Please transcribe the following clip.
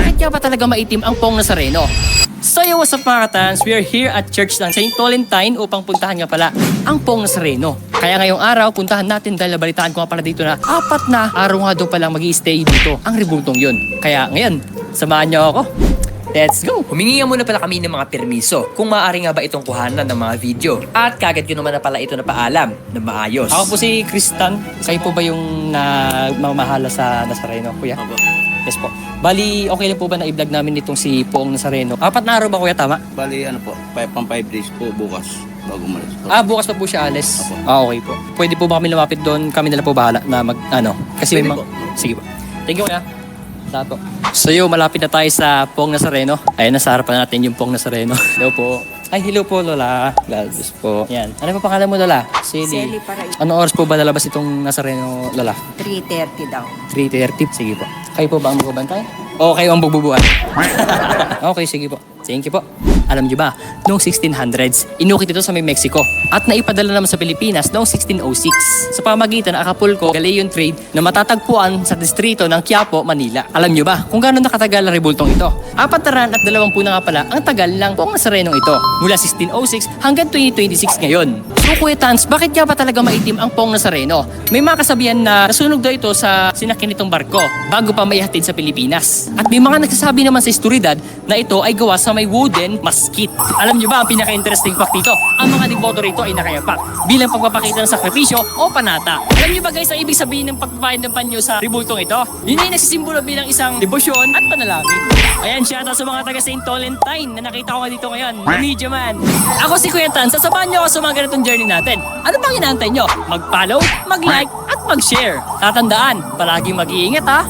bakit nga ba talaga maitim ang Pong Nazareno? So yo, what's up mga katans? We are here at Church ng St. Valentine upang puntahan nga pala ang Pong Nazareno. Kaya ngayong araw, puntahan natin dahil nabalitaan ko nga pala dito na 4 na araw nga daw palang mag-i-stay dito ang rebultong yun. Kaya ngayon, samahan niyo ako. Let's go! Humingi nga muna pala kami ng mga permiso kung maaari nga ba itong kuhanan ng mga video. At kagad ko naman na pala ito na paalam na maayos. Ako po si Kristan. Kayo po ba yung nagmamahala sa Nazareno, kuya? Opo. Yes po. Bali, okay lang po ba na i-vlog namin itong si Pong Nazareno? 4 na araw ba kuya, tama? Bali, ano po, 5 days po bukas bago umalis po. Bukas pa po siya alis. Opo. Okay po. Pwede po ba kami lumapit doon? Kami na lang po bahala na kasi may Pwede po. Sige po. Thank you kuya. Salamat po. So yo, malapit na tayo sa Pong Nazareno. Ayun, nasa harapan natin yung Pong Nazareno. Hello po. Ay, hello po, Lola. God bless po. Yan. Ano pa pangalan mo, Lola? Sally Paraíso. Ano oras po ba lalabas itong Nazareno, Lola? 3:30 daw. 3:30. Sige po. Kayo po ba ang magbabantay? O kayo ang bugbubuan? Okay, sige po. Thank you po. Alam niyo ba, noong 1600s, inukit ito sa may Mexico at naipadala naman sa Pilipinas noong 1606 sa pamagitan ng Acapulco Galleon Trade na matatagpuan sa distrito ng Quiapo, Manila. Alam niyo ba kung gaano nakatagal ang rebultong ito? 420 na nga pala ang tagal ng Pong Nazarenong ito mula 1606 hanggang 2026 ngayon. So Kuya Tans, bakit nga ba talaga maitim ang Pong Nazareno? May mga kasabihan na nasunog daw ito sa sinakyan nitong barko bago pa maihatid sa Pilipinas. At may mga nagsasabi naman sa historidad na ito ay gawa sa may wooden masket. Alam niyo ba ang pinaka-interesting fact dito? Ang mga deboto rito ay nakayapak bilang pagpapakita ng sakripisyo o panata. Alam niyo ba guys ang ibig sabihin ng pagpapahid ng panyo sa rebultong ito? Yun ay nagsisimbolo bilang isang debosyon at panalangin. Ayan, shout out sa mga taga St. Valentine na nakita ko nga dito ngayon. Media man. Ako si Kuya Tan, sasamahan niyo ako sa mga ganitong journey natin. Ano bang inaantay niyo? Mag-follow, mag-like, at mag-share. Tatandaan, palaging mag-iingat ha.